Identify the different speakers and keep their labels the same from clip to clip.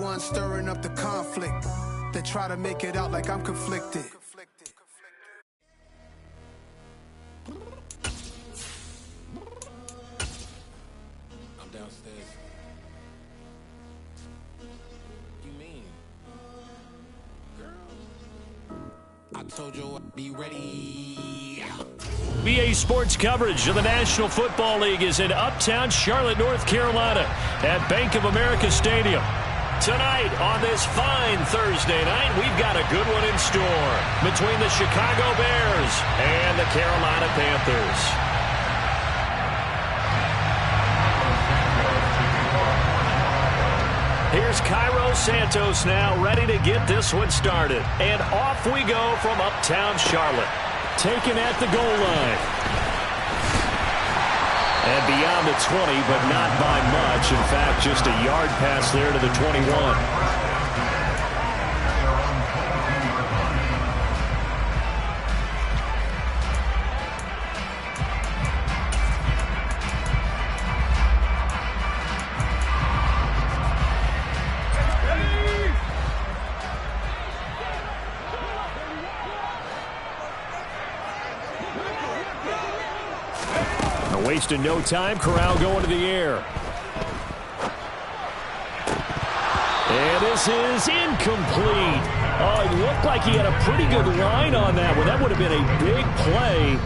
Speaker 1: one stirring up the conflict. They try to make it out like I'm conflicted.
Speaker 2: I'm downstairs. You mean? Girl, I told you I'd be ready.
Speaker 3: BA Sports coverage of the National Football League is in Uptown Charlotte, North Carolina at Bank of America Stadium. Tonight on this fine Thursday night, we've got a good one in store between the Chicago Bears and the Carolina Panthers. Here's Cairo Santos now ready to get this one started. And off we go from Uptown Charlotte. Taken at the goal line. And beyond the 20, but not by much. In fact, just a yard pass there to the 21. Wasting no time. Corral going to the air. And this is incomplete. Oh, it looked like he had a pretty good line on that one. That would have been a big play,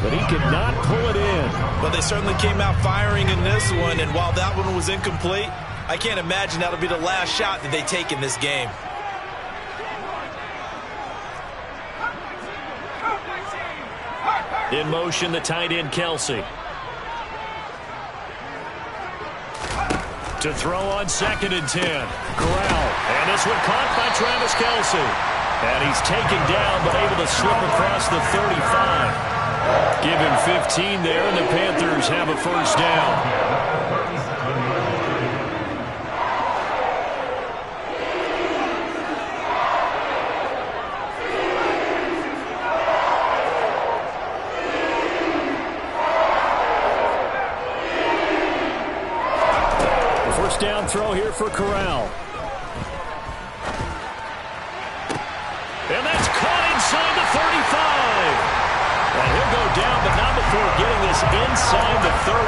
Speaker 3: but he could not pull it in.
Speaker 4: Well, they certainly came out firing in this one, and while that one was incomplete, I can't imagine that'll be the last shot that they take in this game.
Speaker 3: In motion, the tight end, Kelsey. To throw on 2nd and 10. Corral. And this one caught by Travis Kelsey. And he's taken down, but able to slip across the 35. Give him 15 there, and the Panthers have a first down. Down throw here for Corral. And that's caught inside the 35. And he'll go down, but not before getting this inside the 30.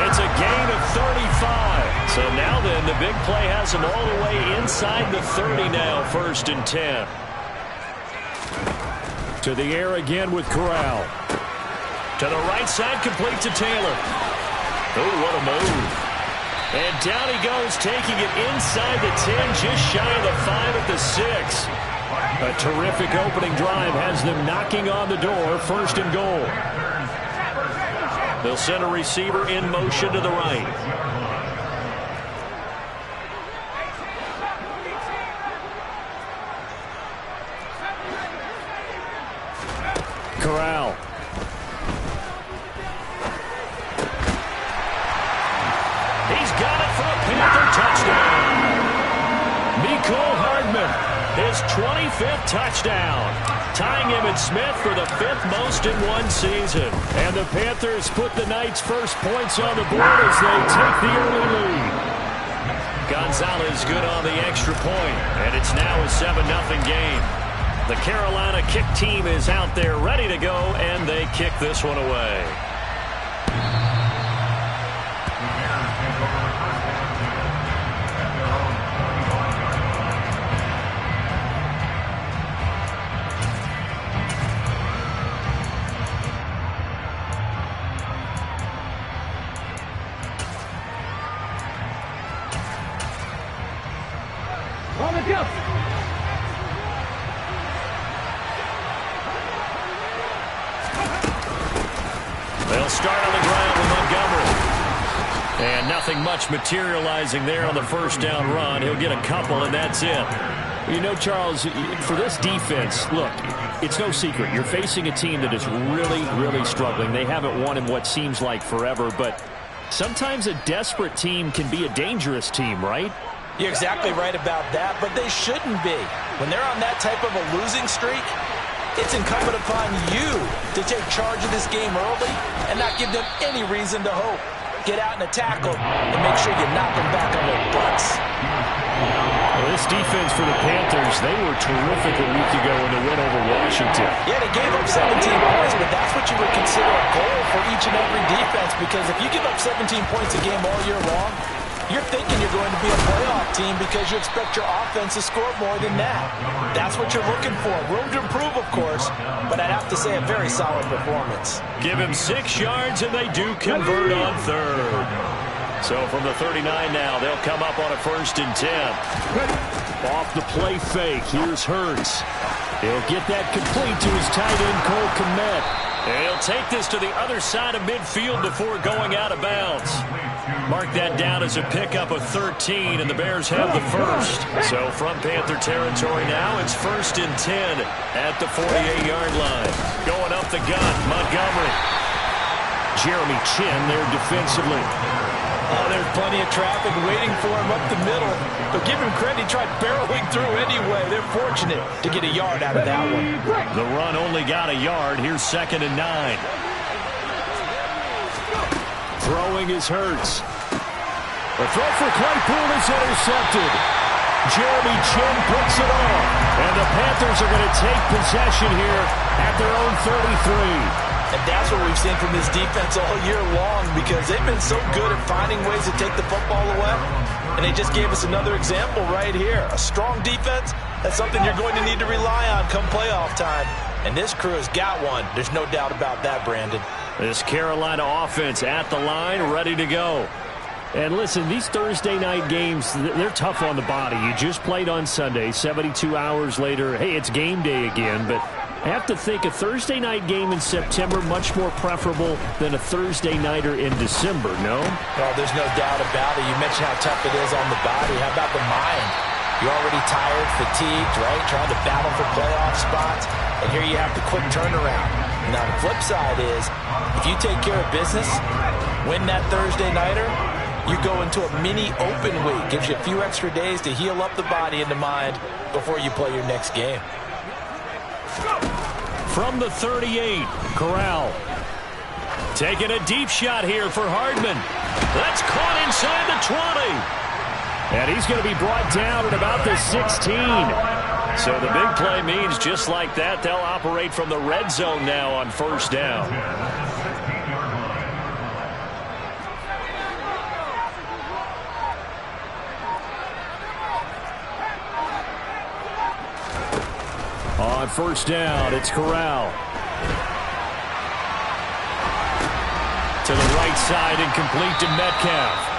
Speaker 3: It's a gain of 35. So now then, the big play has him all the way inside the 30 now, 1st and 10. To the air again with Corral. To the right side, complete to Taylor. Oh, what a move. And down he goes, taking it inside the 10, just shy of the 5 at the 6. A terrific opening drive has them knocking on the door, 1st and goal. They'll send a receiver in motion to the right. Corral. His 25th touchdown, tying him and Smith for the 5th most in one season. And the Panthers put the Knights' first points on the board as they take the early lead. Gonzalez good on the extra point, and it's now a 7-0 game. The Carolina kick team is out there ready to go, and they kick this one away. They'll start on the ground with Montgomery. And nothing much materializing there on the first down run. He'll get a couple, and that's it. You know, Charles, for this defense, look, it's no secret. You're facing a team that is really, really struggling. They haven't won in what seems like forever, but sometimes a desperate team can be a dangerous team, right?
Speaker 4: You're exactly right about that, but they shouldn't be. When they're on that type of a losing streak, it's incumbent upon you to take charge of this game early and not give them any reason to hope. Get out and tackle and make sure you knock them back on their butts.
Speaker 3: This defense for the Panthers, they were terrific a week ago in the win over Washington.
Speaker 4: Yeah, they gave up 17 points, but that's what you would consider a goal for each and every defense, because if you give up 17 points a game all year long, you're thinking you're going to be a playoff team because you expect your offense to score more than that. That's what you're looking for. Room to improve, of course, but I'd have to say a very solid performance.
Speaker 3: Give him 6 yards, and they do convert on third. So from the 39 now, they'll come up on a 1st and 10. Off the play fake, here's Hurts. He'll get that complete to his tight end, Cole Kmet. And he'll take this to the other side of midfield before going out of bounds. Mark that down as a pickup of 13, and the Bears have the first. So from Panther territory now, it's 1st and 10 at the 48-yard line. Going up the gut, Montgomery. Jeremy Chin there defensively.
Speaker 4: Oh, there's plenty of traffic waiting for him up the middle. But give him credit, he tried barreling through anyway. They're fortunate to get a yard out of that one.
Speaker 3: The run only got a yard. Here's 2nd and 9. Throwing is Hurts. The throw for Claypool is intercepted. Jeremy Chin puts it off. And the Panthers are going to take possession here at their own 33.
Speaker 4: And that's what we've seen from this defense all year long, because they've been so good at finding ways to take the football away. And they just gave us another example right here. A strong defense, that's something you're going to need to rely on come playoff time. And this crew has got one. There's no doubt about that, Brandon.
Speaker 3: This Carolina offense at the line, ready to go. And listen, these Thursday night games, they're tough on the body. You just played on Sunday, 72 hours later. Hey, it's game day again, but I have to think a Thursday night game in September much more preferable than a Thursday nighter in December, no?
Speaker 4: Oh, there's no doubt about it. You mentioned how tough it is on the body. How about the mind? You're already tired, fatigued, right? Trying to battle for playoff spots. And here you have the quick turnaround. Now, the flip side is, if you take care of business, win that Thursday nighter, you go into a mini open week. Gives you a few extra days to heal up the body and the mind before you play your next game.
Speaker 3: From the 38, Corral. Taking a deep shot here for Hardman. That's caught inside the 20. And he's going to be brought down at about the 16. So the big play means just like that, they'll operate from the red zone now on 1st down. On 1st down, it's Corral. To the right side and complete to Metcalf.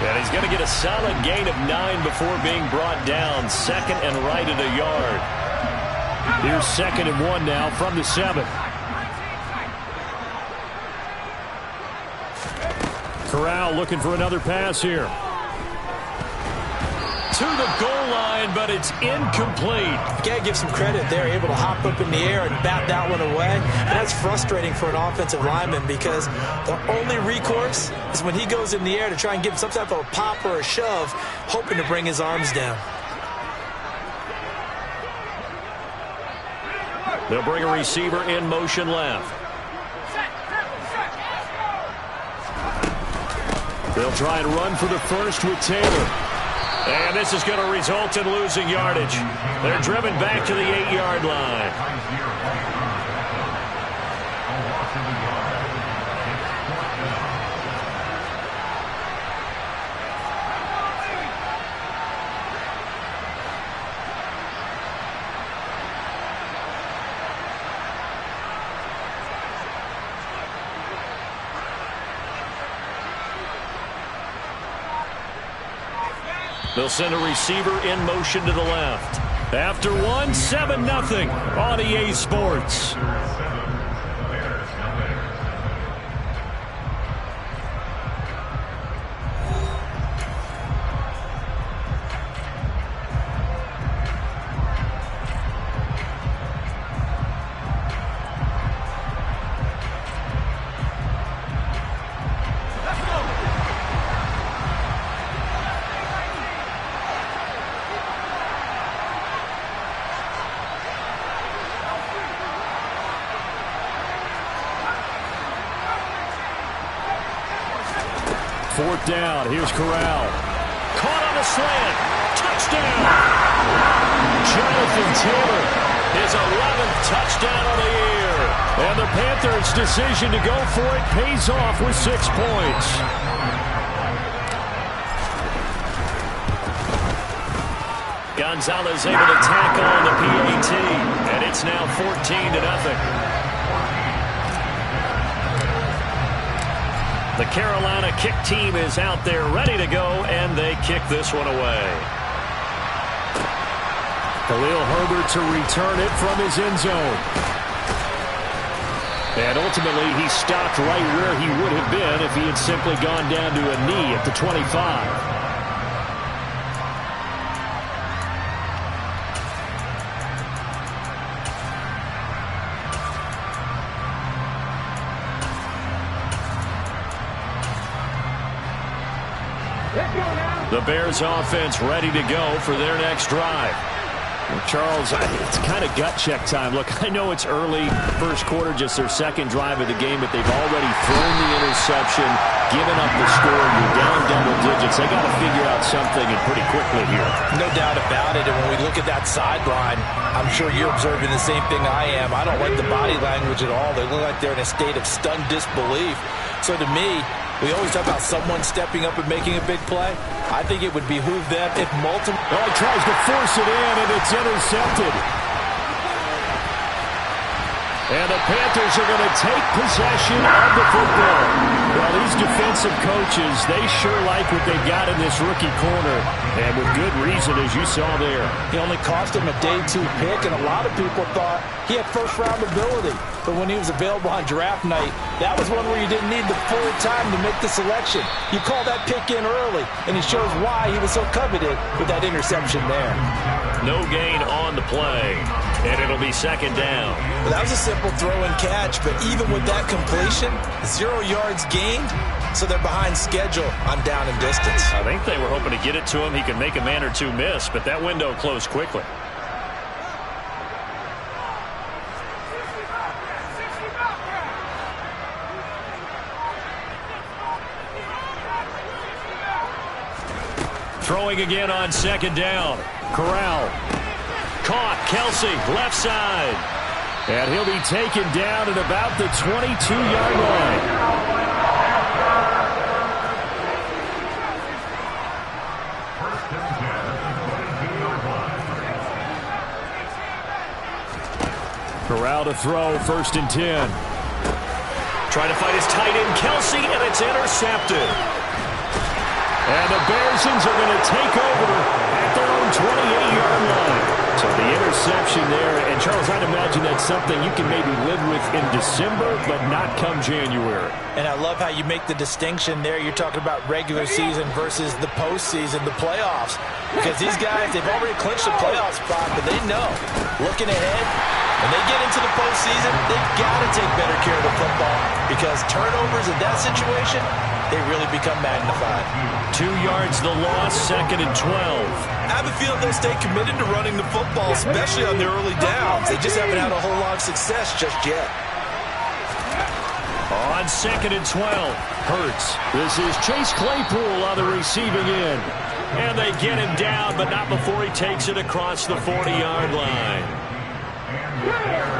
Speaker 3: And he's going to get a solid gain of 9 before being brought down. 2nd and right at a yard. Here's 2nd and 1 now from the 7. Corral looking for another pass here. To the goal line, but it's incomplete.
Speaker 4: You got to give some credit there, able to hop up in the air and bat that one away. And that's frustrating for an offensive lineman, because the only recourse is when he goes in the air to try and give some type of a pop or a shove, hoping to bring his arms down.
Speaker 3: They'll bring a receiver in motion left. They'll try and run for the first with Taylor. And this is going to result in losing yardage. They're driven back to the 8-yard line. They'll send a receiver in motion to the left. After one, 7-0 on EA Sports. Fourth down. Here's Corral. Caught on a slant. Touchdown. Jonathan Taylor, his 11th touchdown of the year. And the Panthers' decision to go for it pays off with 6 points. Gonzalez able to tackle on the PAT, and it's now 14-0. The Carolina kick team is out there ready to go, and they kick this one away. Khalil Herbert to return it from his end zone. And ultimately, he stopped right where he would have been if he had simply gone down to a knee at the 25. The Bears offense ready to go for their next drive. Well, Charles, it's kind of gut check time. Look, I know it's early, first quarter, just their second drive of the game, but they've already thrown the interception, given up the score. You're down double digits. They got to figure out something, and pretty quickly here. No doubt about it. And when we look at that sideline, I'm sure you're observing the same thing I am. I don't like the body language at all. They look like they're in a state of stunned disbelief. So to me, we always talk about someone stepping up and making a big play. I think it would behoove them if multiple... Oh, he tries to force it in, and it's intercepted. And the Panthers are going to take possession of the football. Well, these defensive coaches, they sure like what they've got in this rookie corner. And with good reason, as you saw there.
Speaker 4: He only cost him a day 2 pick, and a lot of people thought he had first-round ability. But when he was available on draft night, that was one where you didn't need the full time to make the selection. You call that pick in early, and he shows why he was so coveted with that interception there.
Speaker 3: No gain on the play, and it'll be second down.
Speaker 4: Well, that was a simple throw and catch, but even with that completion, 0 yards gained, so they're behind schedule on down and distance.
Speaker 3: I think they were hoping to get it to him. He could make a man or two miss, but that window closed quickly. Throwing again on second down. Corral. Caught. Kelsey, left side. And he'll be taken down at about the 22-yard line. Corral to throw, 1st and 10. Trying to fight his tight end, Kelsey, and it's intercepted. And the Bearsons are going to take over at their own 28-yard line. So the interception there, and Charles, I'd imagine that's something you can maybe live with in December, but not come January.
Speaker 4: And I love how you make the distinction there. You're talking about regular season versus the postseason, the playoffs. Because these guys, they've already clinched a playoff spot, but they know, looking ahead, when they get into the postseason, they've got to take better care of the football. Because turnovers in that situation, they really become magnified.
Speaker 3: 2 yards the loss, 2nd and 12.
Speaker 4: I have a feeling they'll stay committed to running the football, especially on their early downs. They just haven't had a whole lot of success just yet.
Speaker 3: On 2nd and 12, Hurts. This is Chase Claypool on the receiving end. And they get him down, but not before he takes it across the 40-yard line.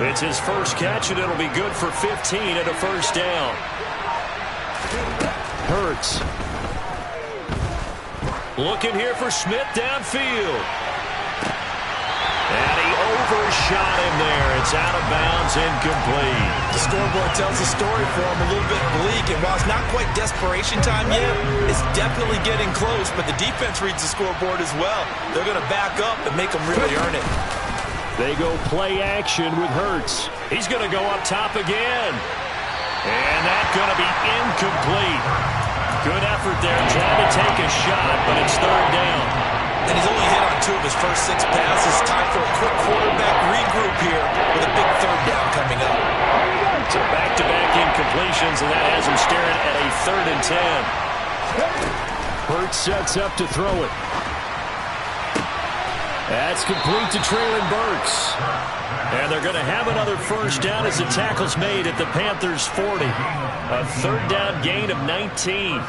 Speaker 3: It's his first catch, and it'll be good for 15 and a first down. Hurts. Looking here for Smith downfield. And he overshot him there. It's out of bounds, incomplete.
Speaker 4: The scoreboard tells the story for him a little bit bleak, and while it's not quite desperation time yet, it's definitely getting close, but the defense reads the scoreboard as well. They're going to back up and make them really earn it.
Speaker 3: They go play action with Hurts. He's going to go up top again. And that's going to be incomplete. Good effort there, trying to take a shot, but it's third down.
Speaker 4: And he's only hit on 2 of his first 6 passes. Time for a quick quarterback regroup here with a big third down coming up.
Speaker 3: So back-to-back incompletions, and that has him staring at a 3rd and 10. Hurts sets up to throw it. That's complete to Traylon Burks. And they're going to have another first down as the tackle's made at the Panthers' 40. A third down gain of 19.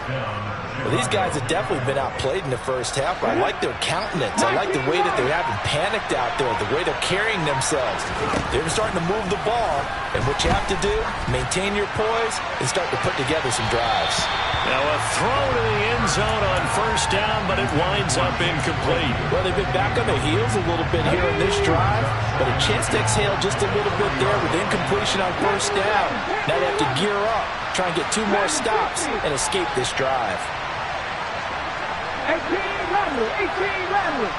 Speaker 4: Well, these guys have definitely been outplayed in the first half, but I like their countenance. I like the way that they haven't panicked out there, the way they're carrying themselves. They're starting to move the ball, and what you have to do, maintain your poise and start to put together some drives.
Speaker 3: Now a throw to the end zone on first down, but it winds up incomplete.
Speaker 4: Well, they've been back on their heels a little bit here in this drive, but a chance to exhale just a little bit there with incompletion on first down. Now they have to gear up, try and get 2 more stops, and escape this drive.
Speaker 5: 18 Rattler.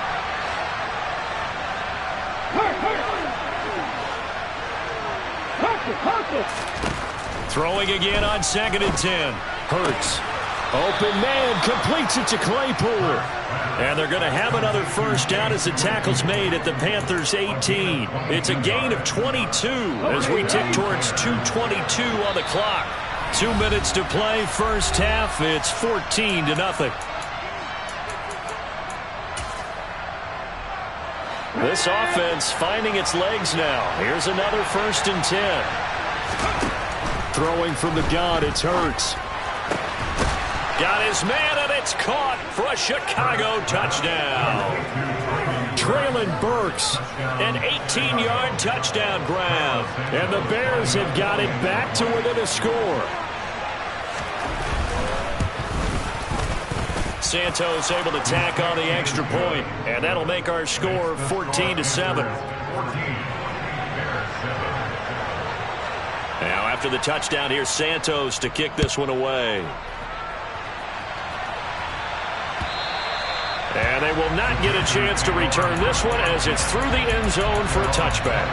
Speaker 3: Throwing again on 2nd and 10. Hurts. Open man, completes it to Claypool. And they're going to have another first down as the tackle's made at the Panthers' 18. It's a gain of 22 as we tick towards 2:22 on the clock. 2 minutes to play, first half. It's 14-0. This offense finding its legs now. Here's another 1st and 10. Throwing from the gun, it's Hurts. Got his man, and it's caught for a Chicago touchdown. Traylon Burks, an 18-yard touchdown grab. And the Bears have got it back to within a score. Santos able to tack on the extra point, and that'll make our score 14-7. Now after the touchdown, here's Santos to kick this one away. And they will not get a chance to return this one as it's through the end zone for a touchback.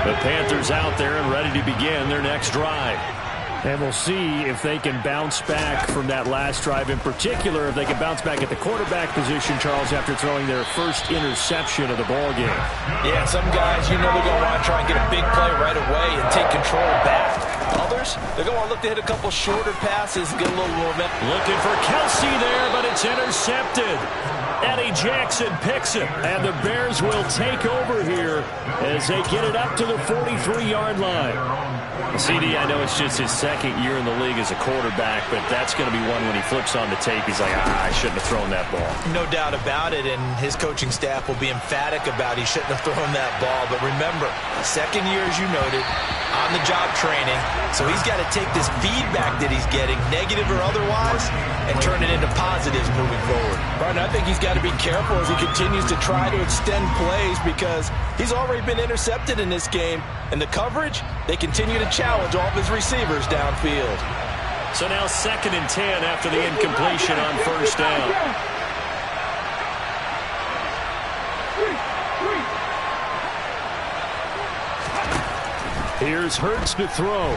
Speaker 3: The Panthers out there and ready to begin their next drive. And we'll see if they can bounce back from that last drive. In particular, if they can bounce back at the quarterback position, Charles, after throwing their first interception of the ball game.
Speaker 4: Yeah, some guys, they're going to want to try and get a big play right away and take control back. Others, they're going to want to look to hit a couple shorter passes, get a little movement.
Speaker 3: Looking for Kelsey there, but it's intercepted. Eddie Jackson picks it, and the Bears will take over here as they get it up to the 43-yard line. CD, I know it's just his second year in the league as a quarterback, but that's going to be one when he flips on the tape, he's like, I shouldn't have thrown that ball.
Speaker 4: No doubt about it, and his coaching staff will be emphatic about he shouldn't have thrown that ball. But remember, second year, as you noted, on-the-job training, so he's got to take this feedback that he's getting, negative or otherwise, and turn it into positives moving forward. Right, I think he's got to be careful as he continues to try to extend plays because he's already been intercepted in this game, and the coverage, they continue to challenge all of his receivers downfield.
Speaker 3: So now 2nd and 10 after the incompletion on first down. Here's Hurts to throw.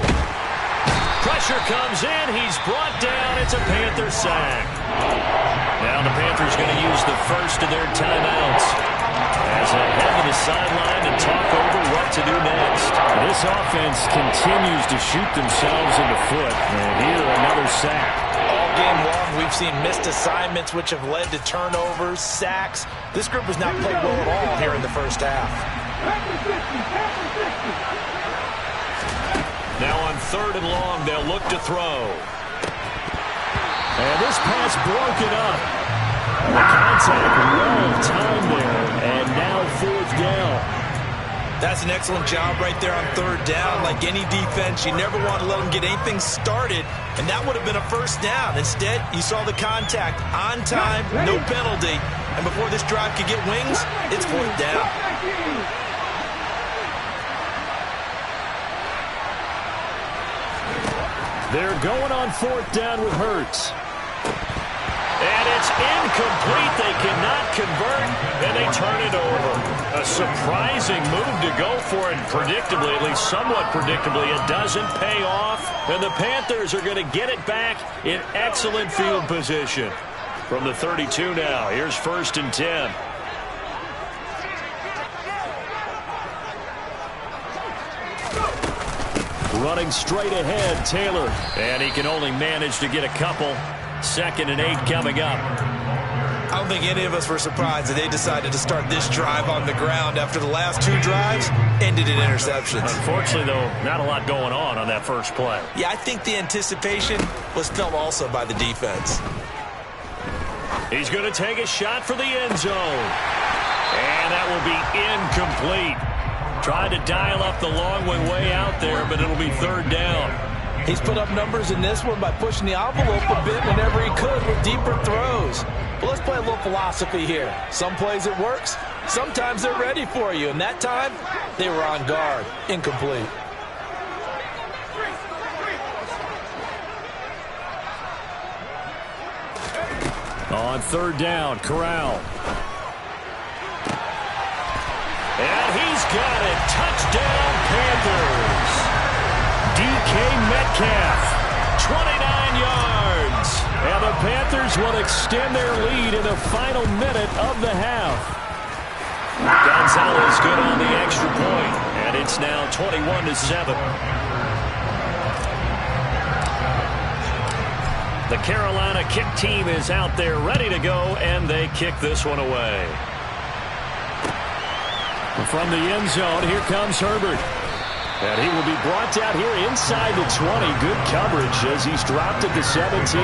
Speaker 3: Pressure comes in. He's brought down. It's a Panther sack. Now the Panthers going to use the first of their timeouts as they head to the sideline and talk over what to do next. This offense continues to shoot themselves in the foot. And here, another sack.
Speaker 4: All game long, we've seen missed assignments which have led to turnovers, sacks. This group has not played well at all here in the first half.
Speaker 3: Now on 3rd and long, they'll look to throw. And this pass broken up. The contact well timed there, and now 4th down.
Speaker 4: That's an excellent job right there on 3rd down. Like any defense, you never want to let them get anything started, and that would have been a first down. Instead, you saw the contact on time, no penalty, and before this drive could get wings, it's 4th down.
Speaker 3: They're going on 4th down with Hurts. And it's incomplete. They cannot convert, and they turn it over. A surprising move to go for it. Predictably, at least somewhat predictably, it doesn't pay off. And the Panthers are going to get it back in excellent field position. From the 32 now, here's 1st and 10. Running straight ahead, Taylor. And he can only manage to get a couple. 2nd and 8 coming up.
Speaker 4: I don't think any of us were surprised that they decided to start this drive on the ground after the last 2 drives ended in interceptions.
Speaker 3: Unfortunately, though, not a lot going on that first play.
Speaker 4: Yeah, I think the anticipation was felt also by the defense.
Speaker 3: He's going to take a shot for the end zone. And that will be incomplete. Tried to dial up the long way out there, but it'll be 3rd down.
Speaker 4: He's put up numbers in this one by pushing the envelope a bit whenever he could with deeper throws. But let's play a little philosophy here. Some plays it works, sometimes they're ready for you. And that time, they were on guard. Incomplete.
Speaker 3: On 3rd down, Corral. And he's got it. Touchdown, Panthers. DK Metcalf, 29 yards. And the Panthers will extend their lead in the final minute of the half. Gonzalez good on the extra point, and it's now 21-7. The Carolina kick team is out there ready to go, and they kick this one away. From the end zone, here comes Herbert. And he will be brought down here inside the 20. Good coverage as he's dropped at the 17.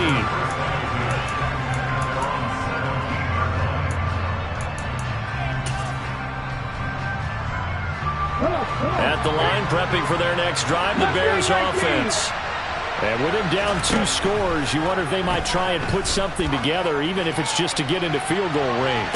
Speaker 3: At the line, prepping for their next drive, the Bears offense. And with him down 2 scores, you wonder if they might try and put something together, even if it's just to get into field goal range.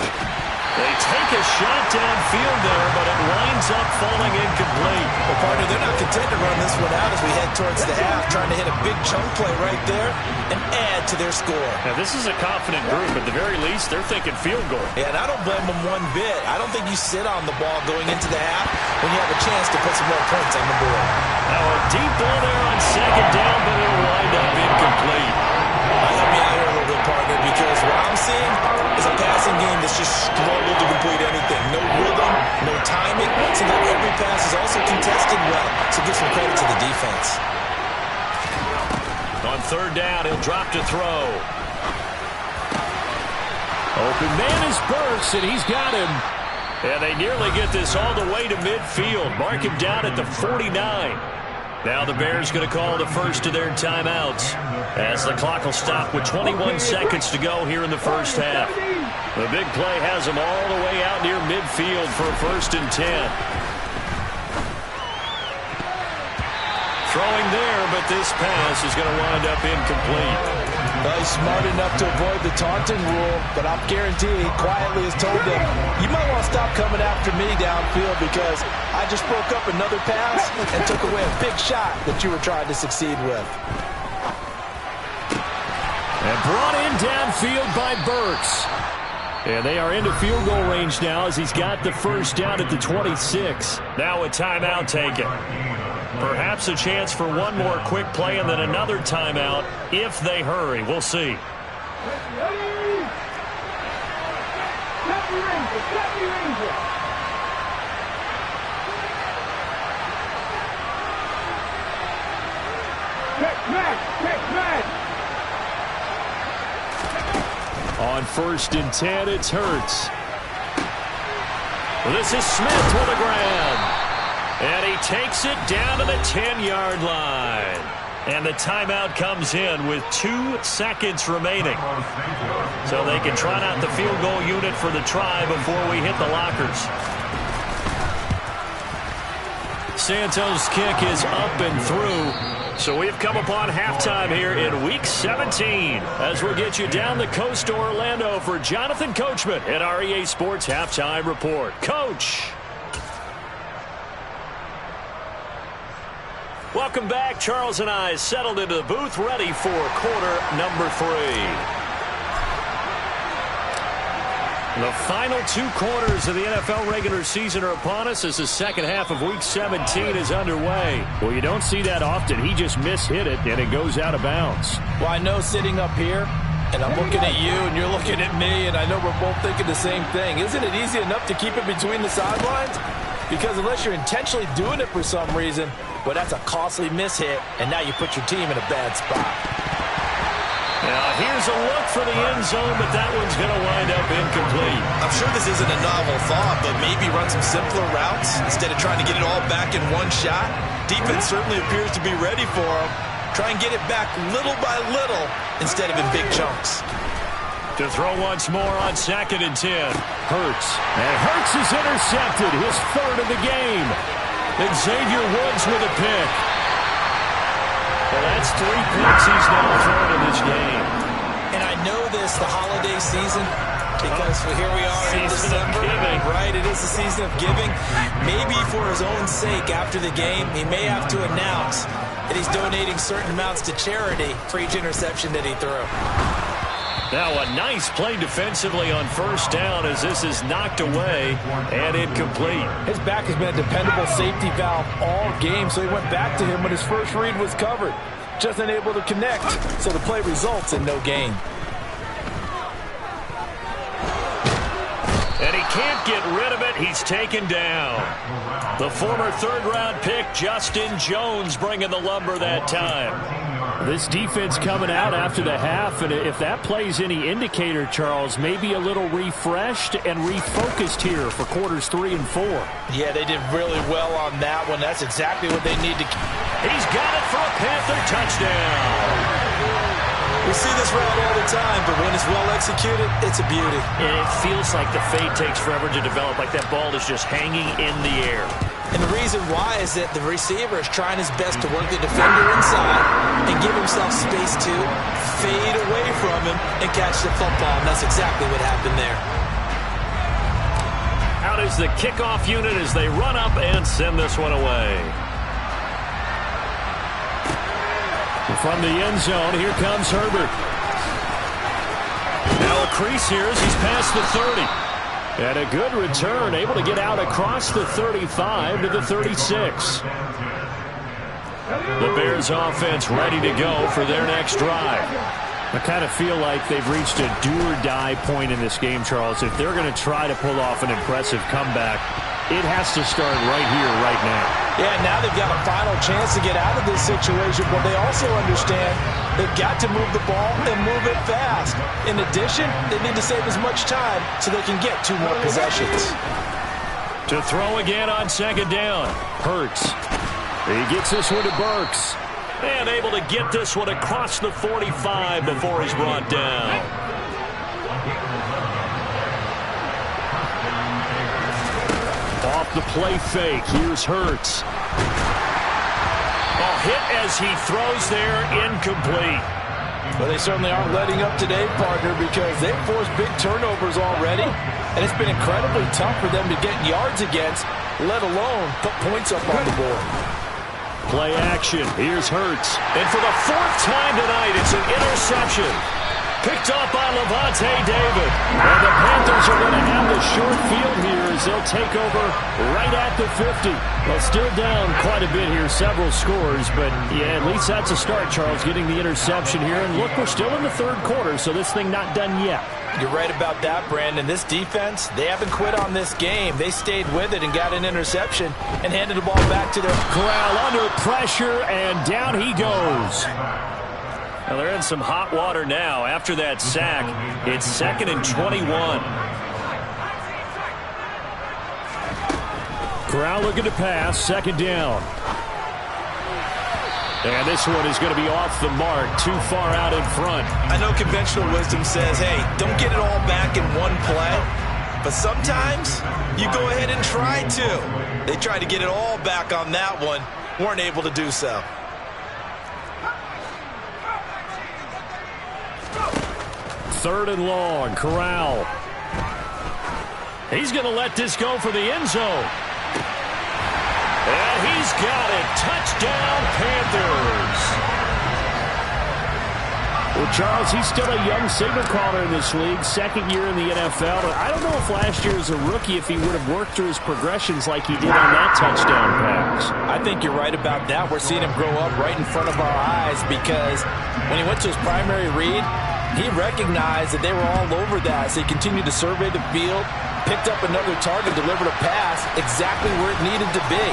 Speaker 3: They take a shot downfield there, but it winds up falling incomplete.
Speaker 4: Well, partner, they're not content to run this one out as we head towards the half, trying to hit a big chunk play right there and add to their score.
Speaker 3: Now, this is a confident group. At the very least, they're thinking field goal.
Speaker 4: Yeah, and I don't blame them one bit. I don't think you sit on the ball going into the half when you have a chance to put some more points on the board.
Speaker 3: Now, a deep ball there on 2nd down, but it'll wind up incomplete.
Speaker 4: Help me out here a little bit, partner, because what I'm seeing is a passing game that's just struggled to complete anything. No rhythm, no timing. Seems like every pass is also contested well, so give some credit to the defense.
Speaker 3: On 3rd down, he'll drop to throw. Open man is Burks, and he's got him. And they nearly get this all the way to midfield. Mark him down at the 49. Now the Bears going to call the first of their timeouts as the clock will stop with 21 seconds to go here in the first half. The big play has them all the way out near midfield for a 1st and 10. Throwing there, but this pass is going to wind up incomplete.
Speaker 4: Well, he's smart enough to avoid the taunting rule, but I'm guaranteeing he quietly has told them, you might want to stop coming after me downfield because I just broke up another pass and took away a big shot that you were trying to succeed with.
Speaker 3: And brought in downfield by Burks. And they are into field goal range now as he's got the 1st down at the 26. Now a timeout taken. Perhaps a chance for one more quick play and then another timeout if they hurry. We'll see. On 1st and 10, it's Hurts. Well, this is Smith with a grab. And he takes it down to the 10-yard line. And the timeout comes in with 2 seconds remaining. So they can trot out the field goal unit for the try before we hit the lockers. Santos' kick is up and through. So we've come upon halftime here in Week 17 as we'll get you down the coast to Orlando for Jonathan Coachman at our EA Sports Halftime Report. Coach. Welcome back. Charles and I settled into the booth ready for quarter number 3. The final 2 quarters of the NFL regular season are upon us as the second half of Week 17 is underway. Well, you don't see that often. He just mishit it, and it goes out of bounds.
Speaker 4: Well, I know sitting up here, and I'm looking at you, and you're looking at me, and I know we're both thinking the same thing. Isn't it easy enough to keep it between the sidelines? Because unless you're intentionally doing it for some reason, well, that's a costly mishit, and now you put your team in a bad spot.
Speaker 3: Now, here's a look for the end zone, but that one's going to wind up incomplete.
Speaker 6: I'm sure this isn't a novel thought, but maybe run some simpler routes instead of trying to get it all back in one shot. Defense certainly appears to be ready for him. Try and get it back little by little instead of in big chunks.
Speaker 3: To throw once more on 2nd and 10. Hurts. And Hurts is intercepted, his 3rd of the game. Xavier Woods with a pick. Well, that's 3 picks he's now thrown in this game.
Speaker 4: And I know this, the holiday season, because here we are in
Speaker 3: Season of
Speaker 4: December.
Speaker 3: giving.
Speaker 4: Right, it is the season of giving. Maybe for his own sake after the game, he may have to announce that he's donating certain amounts to charity for each interception that he threw.
Speaker 3: Now a nice play defensively on 1st down as this is knocked away and incomplete.
Speaker 4: His back has been a dependable safety valve all game, so he went back to him when his first read was covered. Just unable to connect, so the play results in no gain.
Speaker 3: And he can't get rid of it. He's taken down. The former 3rd-round pick, Justin Jones, bringing the lumber that time. This defense coming out after the half, and if that plays any indicator, Charles, maybe a little refreshed and refocused here for quarters 3 and 4.
Speaker 4: Yeah, they did really well on that one. That's exactly what they need to.
Speaker 3: He's got it for a Panther touchdown.
Speaker 6: We see this route all the time, but when it's well executed, it's a beauty.
Speaker 3: And it feels like the fade takes forever to develop, like that ball is just hanging in the air.
Speaker 4: And the reason why is that the receiver is trying his best to work the defender inside and give himself space to fade away from him and catch the football, and that's exactly what happened there.
Speaker 3: Out is the kickoff unit as they run up and send this one away. From the end zone, here comes Herbert. Now a crease here as he's past the 30. And a good return, able to get out across the 35 to the 36. The Bears offense ready to go for their next drive. I kind of feel like they've reached a do-or-die point in this game, Charles. If they're going to try to pull off an impressive comeback, it has to start right here, right now.
Speaker 4: Yeah, now they've got a final chance to get out of this situation, but they also understand they've got to move the ball and move it fast. In addition, they need to save as much time so they can get 2 more possessions.
Speaker 3: To throw again on 2nd down. Hurts. He gets this one to Burks. And able to get this one across the 45 before he's brought down. Off the play fake. Here's Hurts. A hit as he throws there, incomplete.
Speaker 4: Well, they certainly aren't letting up today, partner, because they've forced big turnovers already, and it's been incredibly tough for them to get yards against, let alone put points up on the board.
Speaker 3: Play action. Here's Hurts. And for the 4th time tonight, it's an interception. Picked off by Levante David. And the Panthers are going to have the short field here as they'll take over right at the 50. Well, still down quite a bit here, several scores. But, yeah, at least that's a start, Charles, getting the interception here. And, look, we're still in the 3rd quarter, so this thing not done yet.
Speaker 4: You're right about that, Brandon. This defense, they haven't quit on this game. They stayed with it and got an interception and handed the ball back to their...
Speaker 3: Corral under pressure, and down he goes. Well, they're in some hot water now. After that sack, it's 2nd and 21. Corral looking to pass, 2nd down. And this one is going to be off the mark, too far out in front.
Speaker 6: I know conventional wisdom says, hey, don't get it all back in one play. But sometimes you go ahead and try to. They tried to get it all back on that one, weren't able to do so.
Speaker 3: Third and long, Corral. He's going to let this go for the end zone. And he's got it. Touchdown, Panthers. Well, Charles, he's still a young signal caller in this league, second year in the NFL. And I don't know if last year as a rookie, if he would have worked through his progressions like he did on that touchdown pass.
Speaker 4: I think you're right about that. We're seeing him grow up right in front of our eyes because when he went to his primary read, he recognized that they were all over that. So he continued to survey the field, picked up another target, delivered a pass exactly where it needed to be.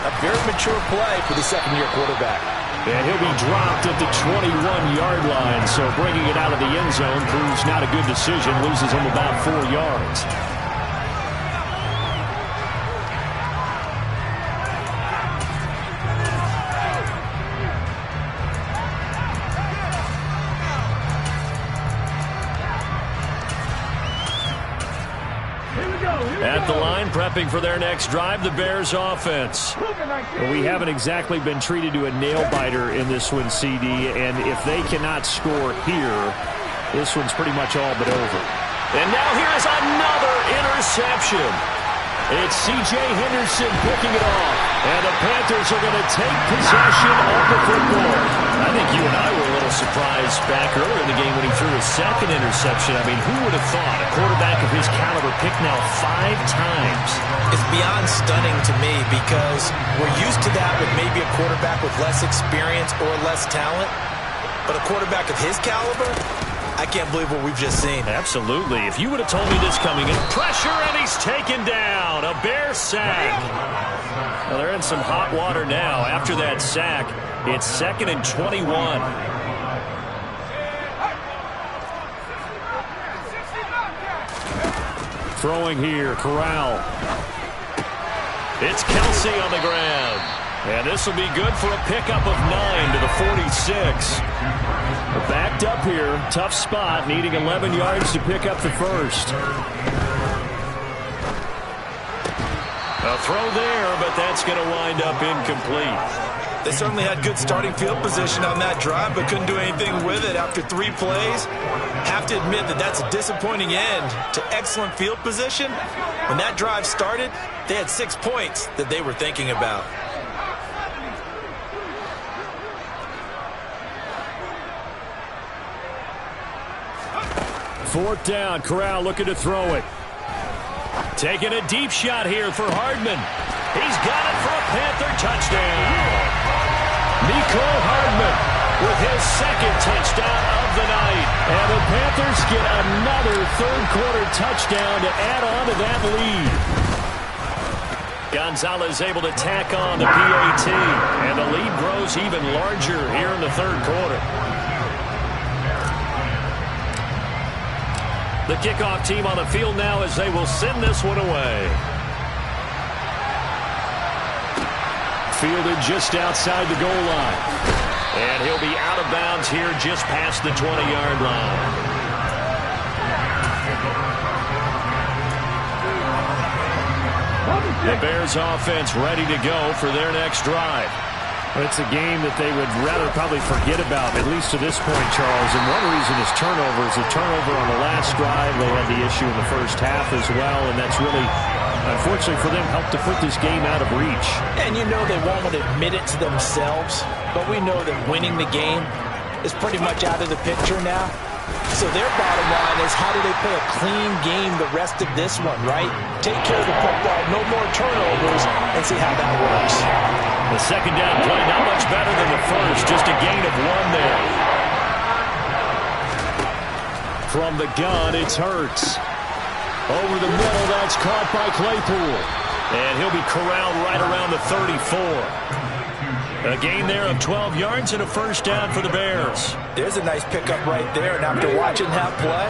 Speaker 4: A very mature play for the second-year quarterback.
Speaker 3: And he'll be dropped at the 21-yard line, so bringing it out of the end zone proves not a good decision, loses him about 4 yards. At the line, prepping for their next drive, the Bears offense. Well, we haven't exactly been treated to a nail-biter in this one, CD, and if they cannot score here, this one's pretty much all but over. And now here's another interception. It's C.J. Henderson picking it off, and the Panthers are going to take possession of the football. I think you and I were a little surprised back earlier in the game when he threw his second interception. I mean, who would have thought a quarterback of his caliber picked now 5 times?
Speaker 4: It's beyond stunning to me because we're used to that with maybe a quarterback with less experience or less talent. But a quarterback of his caliber, I can't believe what we've just seen.
Speaker 3: Absolutely. If you would have told me this coming in, pressure, and he's taken down. A Bear sack. Well, they're in some hot water now. After that sack, it's 2nd and 21. Throwing here, Corral. It's Kelsey on the ground. And this will be good for a pickup of 9 to the 46. We're backed up here. Tough spot, needing 11 yards to pick up the first. A throw there, but that's going to wind up incomplete.
Speaker 6: They certainly had good starting field position on that drive, but couldn't do anything with it after 3 plays. Have to admit that that's a disappointing end to excellent field position. When that drive started, they had 6 points that they were thinking about.
Speaker 3: Fourth down, Corral looking to throw it. Taking a deep shot here for Hardman. He's got it for a Panther touchdown. Nico Hardman with his 2nd touchdown of the night. And the Panthers get another third-quarter touchdown to add on to that lead. Gonzalez able to tack on the PAT. And the lead grows even larger here in the third quarter. The kickoff team on the field now as they will send this one away. Fielded just outside the goal line. And he'll be out of bounds here just past the 20-yard line. The Bears offense ready to go for their next drive. It's a game that they would rather probably forget about, at least to this point, Charles. And one reason is turnovers. A turnover on the last drive. They had the issue in the first half as well, and that's really, unfortunately for them, helped to put this game out of reach.
Speaker 4: And you know they won't admit it to themselves, but we know that winning the game is pretty much out of the picture now. So their bottom line is, how do they play a clean game the rest of this one, right? Take care of the football, no more turnovers, and see how that works.
Speaker 3: The second down play not much better than the first, just a gain of 1 there. From the gun, it's Hurts. Over the middle, that's caught by Claypool. And he'll be corralled right around the 34. A gain there of 12 yards and a first down for the Bears.
Speaker 4: There's a nice pickup right there, and after watching that play,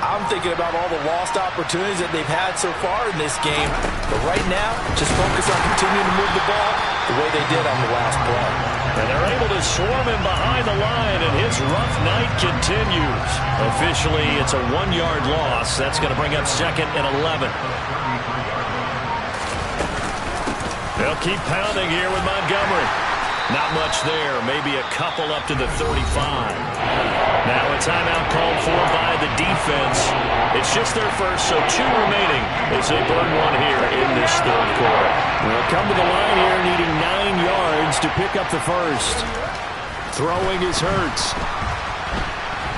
Speaker 4: I'm thinking about all the lost opportunities that they've had so far in this game. But right now, just focus on continuing to move the ball the way they did on the last play.
Speaker 3: And they're able to swarm him behind the line, and his rough night continues. Officially, it's a 1-yard loss. That's going to bring up 2nd and 11. They'll keep pounding here with Montgomery. Not much there, maybe a couple up to the 35. Now a timeout called for by the defense. It's just their first, so 2 remaining as they burn 1 here in this third quarter. They'll come to the line here needing 9 yards to pick up the first. Throwing is Hurts.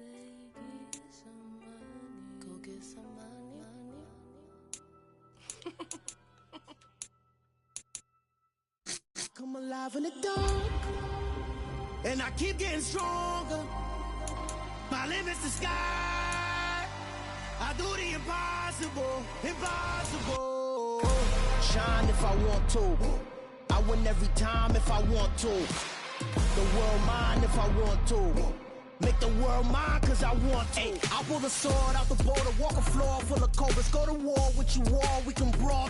Speaker 7: say get some money. Go get some money.
Speaker 8: Come alive in the dark, and I keep getting stronger. My limit's the sky. I do the impossible, impossible. Shine if I want to. I win every time if I want to. The world mine if I want to. Make the world mine cause I want to. Ay, I pull the sword out the border, walk a floor full of cobras. Go to war with you all, we can brawl.